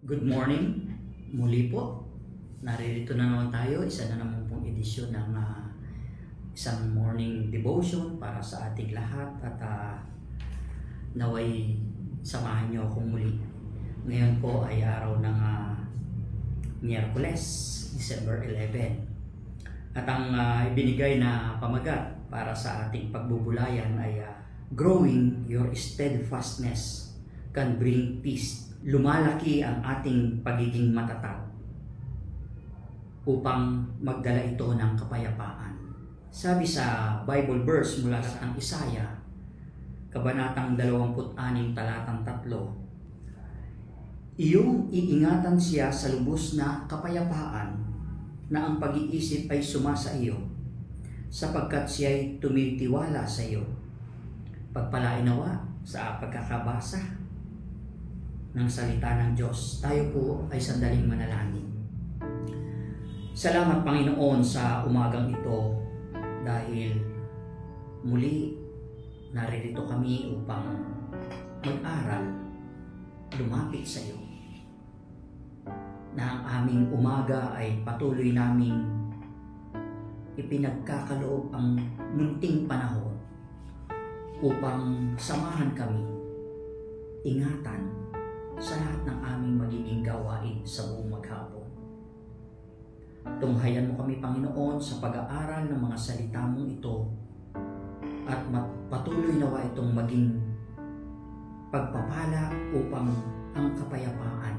Good morning, muli po. Naririto na naman tayo, isa na naman pong edisyon ng isang morning devotion para sa ating lahat at naway samahan niyo akong muli. Ngayon po ay araw ng Miyerkules, December 11. At ang ibinigay na pamagat para sa ating pagbubulayan ay growing your steadfastness can bring peace. Lumalaki ang ating pagiging matatag upang magdala ito ng kapayapaan. Sabi sa Bible verse mula sa Isaiah, Kabanatang 26, talatang 3, iyong iingatan siya sa lubos na kapayapaan na ang pag-iisip ay sumasa iyo, sapagkat siya'y tumitiwala sa iyo. Pagpalain nawa sa pagkakabasa ng salita ng Diyos. Tayo po ay sandaling manalangin. Salamat Panginoon sa umagang ito dahil muli naririto kami upang mag-aral, lumapit sa iyo. Na ang aming umaga ay patuloy naming ipinagkakaloob ang munting panahon upang samahan kami, ingatan sa lahat ng aming magiging gawain sa buong maghapon. Tunghayan mo kami, Panginoon, sa pag-aaral ng mga salita mong ito at patuloy nawa itong maging pagpapala upang ang kapayapaan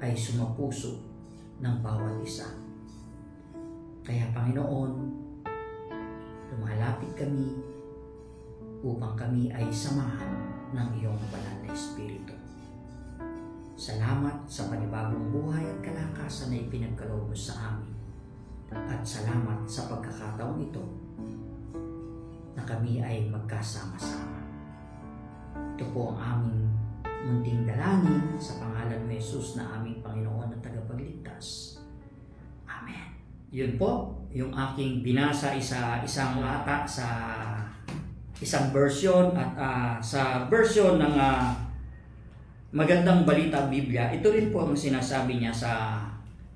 ay sumapuso ng bawat isa. Kaya, Panginoon, lumalapit kami upang kami ay samahan ng iyong banal na Espiritu. Salamat sa panibagong buhay at kalakasan na ipinagkaloob mo sa amin. At salamat sa pagkakataong ito na kami ay magkasama-sama. Ito po ang aming munting dalangin sa pangalan ni Jesus na aming Panginoon at tagapagligtas. Amen. Yun po, yung aking binasa isang lata sa isang version at sa version ng Magandang Balita Biblia, ito rin po ang sinasabi niya sa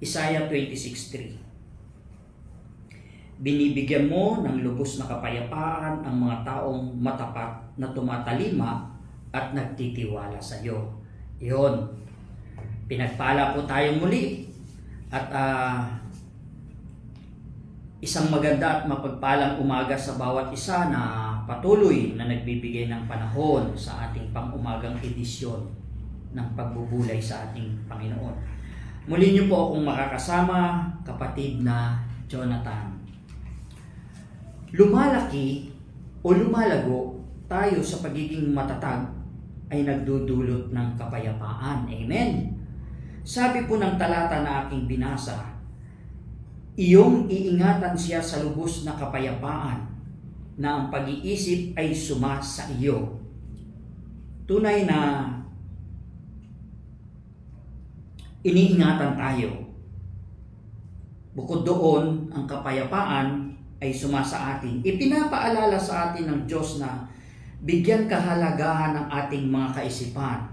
Isaiah 26:3. Binibigyan mo ng lubos na kapayapaan ang mga taong matapat na tumatalima at nagtitiwala sa iyo. Iyon. Pinagpala po tayo muli at isang maganda at mapagpalang umaga sa bawat isa na patuloy na nagbibigay ng panahon sa ating pang-umagang edisyon ng pagbubulay sa ating Panginoon. Muli niyo po akong makakasama, kapatid na Jonathan. Lumalaki o lumalago tayo sa pagiging matatag ay nagdudulot ng kapayapaan. Amen. Sabi po ng talata na aking binasa, iyong iingatan siya sa lubos na kapayapaan na ang pag-iisip ay sumasa iyo. Tunay na iniingatan tayo. Bukod doon, ang kapayapaan ay sumasa atin. Ipinapaalala sa atin ng Diyos na bigyan kahalagahan ang ating mga kaisipan.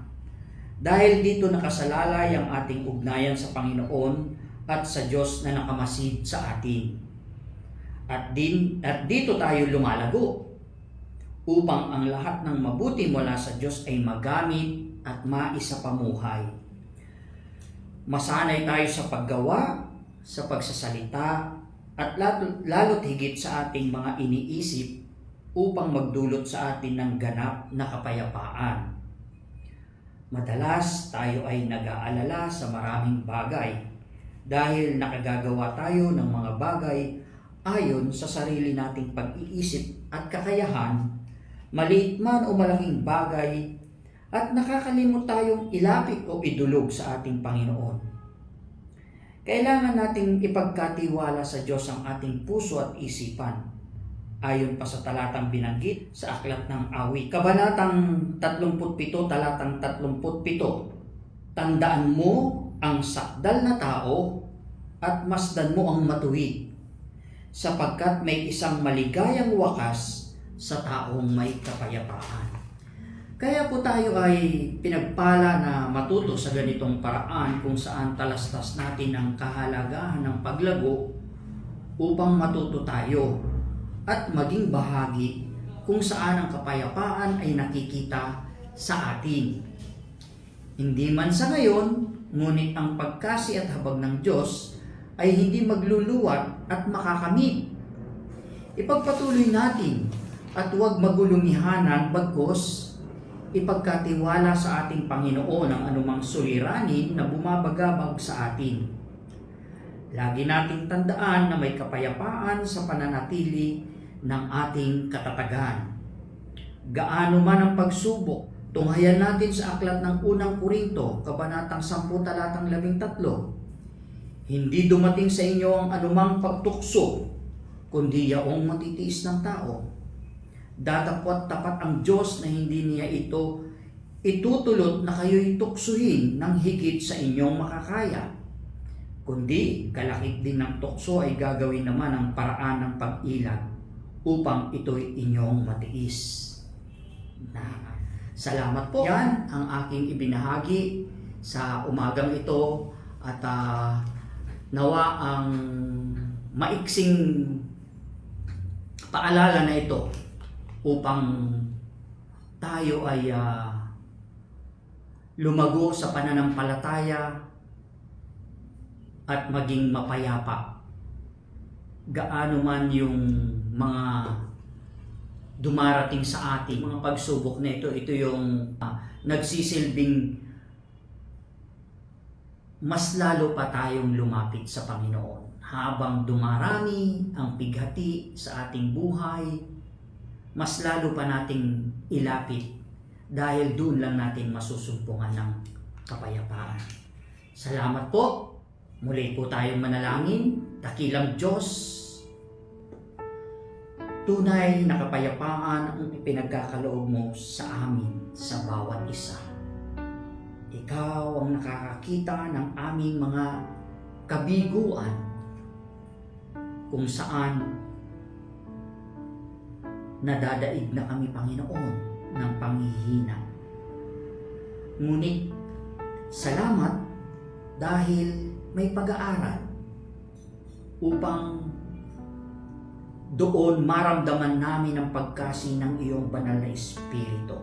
Dahil dito nakasalalay ang ating ugnayan sa Panginoon at sa Diyos na nakamasid sa atin. At dito tayo lumalago upang ang lahat ng mabuti mula sa Diyos ay magamit at maisapamuhay. Masanay tayo sa paggawa, sa pagsasalita, at lalo't higit sa ating mga iniisip upang magdulot sa atin ng ganap na kapayapaan. Madalas tayo ay nag-aalala sa maraming bagay dahil nakagagawa tayo ng mga bagay ayon sa sarili nating pag-iisip at kakayahan, maliit man o malaking bagay, at nakakalimot tayong ilapit o idulog sa ating Panginoon. Kailangan nating ipagkatiwala sa Diyos ang ating puso at isipan. Ayon pa sa talatang binanggit sa Aklat ng Awit, Kabanatang 37, talatang 37, tandaan mo ang sakdal na tao at masdan mo ang matuwid, sapagkat may isang maligayang wakas sa taong may kapayapaan. Kaya po tayo ay pinagpala na matuto sa ganitong paraan kung saan talastas natin ang kahalagahan ng paglago upang matuto tayo at maging bahagi kung saan ang kapayapaan ay nakikita sa atin. Hindi man sa ngayon, ngunit ang pagkasi at habag ng Diyos ay hindi magluluwat at makakamit. Ipagpatuloy natin at huwag magulumihanan, bagkus ipagkatiwala sa ating Panginoon ang anumang suliranin na bumabagabag sa atin. Lagi nating tandaan na may kapayapaan sa pananatili ng ating katatagan. Gaano man ang pagsubok, tunghayan natin sa aklat ng unang Korinto, kabanatang 10, talatang 13. Hindi dumating sa inyo ang anumang pagtukso, kundi yaong matitiis ng tao. Datapwat tapat ang Diyos na hindi niya ito itutulot na kayo'y tuksuhin ng higit sa inyong makakaya. Kundi kalakip din ng tukso ay gagawin naman ang paraan ng pag-ilag upang ito'y inyong matiis. Salamat po. Yan ang aking ibinahagi sa umagang ito at nawa ang maiksing paalala na ito upang tayo ay lumago sa pananampalataya at maging mapayapa. Gaano man yung mga dumarating sa ating mga pagsubok na ito yung nagsisilbing mas lalo pa tayong lumapit sa Panginoon. Habang dumarami ang pighati sa ating buhay, mas lalo pa nating ilapit dahil doon lang natin masusumpungan ng kapayapaan. Salamat po. Muli po tayong manalangin. Dakilang Diyos, tunay na kapayapaan ang ipinagkakaloob mo sa amin sa bawat isa. Ikaw ang nakakakita ng aming mga kabiguan kung saan nadadaig na kami, Panginoon, ng panghihina. Ngunit, salamat dahil may pag-aaral upang doon maramdaman namin ang pagkasi ng iyong banal na Espiritu.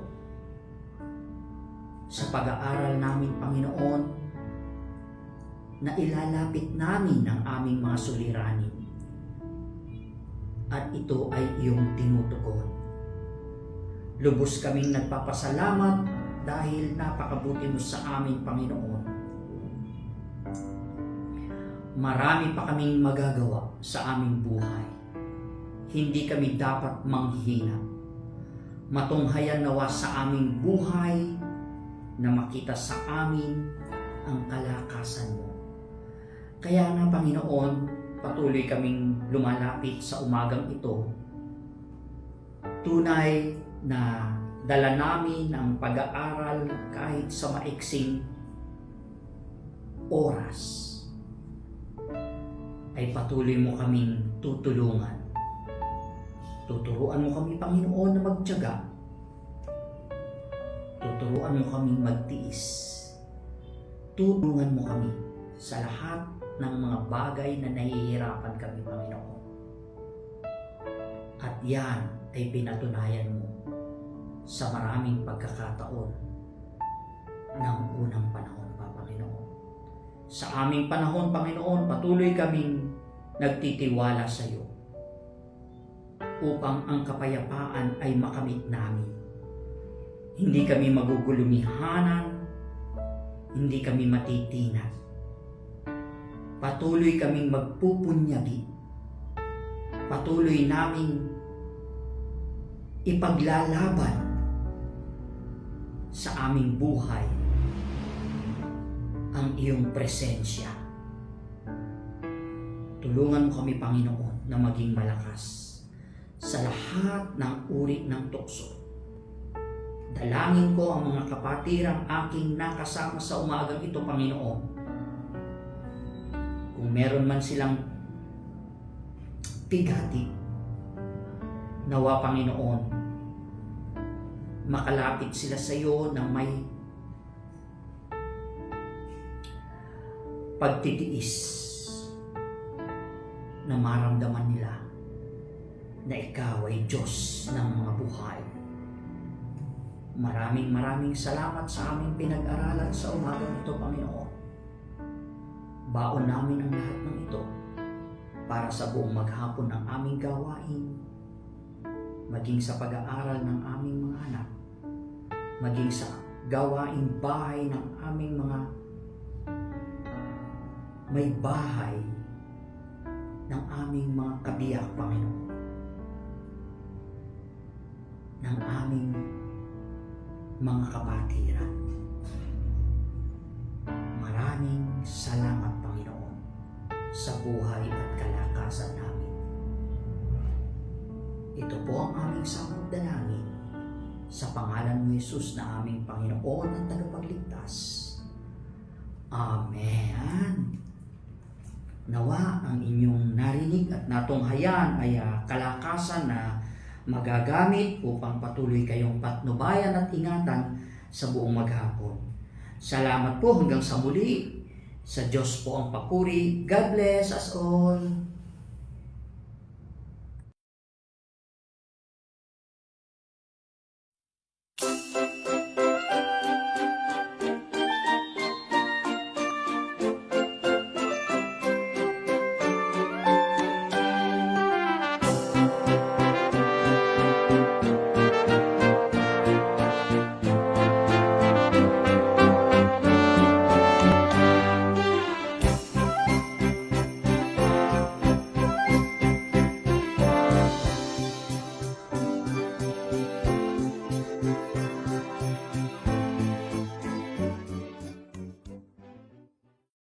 Sa pag-aaral namin, Panginoon, na ilalapit namin ang aming mga suliranin. At ito ay iyong tinutugon. Lubos kaming nagpapasalamat dahil napakabuti mo sa amin, Panginoon. Marami pa kaming magagawa sa aming buhay. Hindi kami dapat manghihina. Matunghayan nawa sa aming buhay na makita sa amin ang kalakasan mo. Kaya nga, Panginoon, patuloy kaming lumalapit sa umagang ito. Tunay na dala namin ang pag-aaral kahit sa maiksing oras. Ay patuloy mo kaming tutulungan. Tuturuan mo kami, Panginoon, na magtiyaga. Tuturuan mo kaming magtiis. Tulungan mo kami sa lahat ng mga bagay na nahihirapan kami, Panginoon. At yan ay pinatunayan mo sa maraming pagkakataon ng unang panahon pa, Panginoon. Sa aming panahon, Panginoon, patuloy kaming nagtitiwala sa iyo upang ang kapayapaan ay makamit namin. Hindi kami magugulumihanan, hindi kami matitinan. Patuloy kaming magpupunyagi. Patuloy naming ipaglalaban sa aming buhay ang iyong presensya. Tulungan mo kami, Panginoon, na maging malakas sa lahat ng uri ng tukso. Dalangin ko ang mga kapatirang aking nakasama sa umagang ito, Panginoon. Kung meron man silang pighati, nawa, Panginoon, makalapit sila sa iyo na may pagtitiis na maramdaman nila na ikaw ay Diyos ng mga buhay. Maraming salamat sa aming pinag-aralan sa umagang ito, Panginoon. Baon namin ang lahat ng ito para sa buong maghapon ng aming gawain, maging sa pag-aaral ng aming mga anak, maging sa gawaing bahay ng aming mga may bahay ng aming mga kabiyak, Panginoon, ng aming mga kapatiran. Maraming salamat, Panginoon, sa buhay at kalakasan namin. Ito po ang aming samot dalangin sa pangalan ni Jesus na aming Panginoon at tagapagligtas. Amen. Nawa ang inyong narinig at natunghayan ay kalakasan na magagamit upang patuloy kayong patnubayan at ingatan sa buong maghapon. Salamat po hanggang sa muli. Sa Diyos po ang papuri. God bless us all.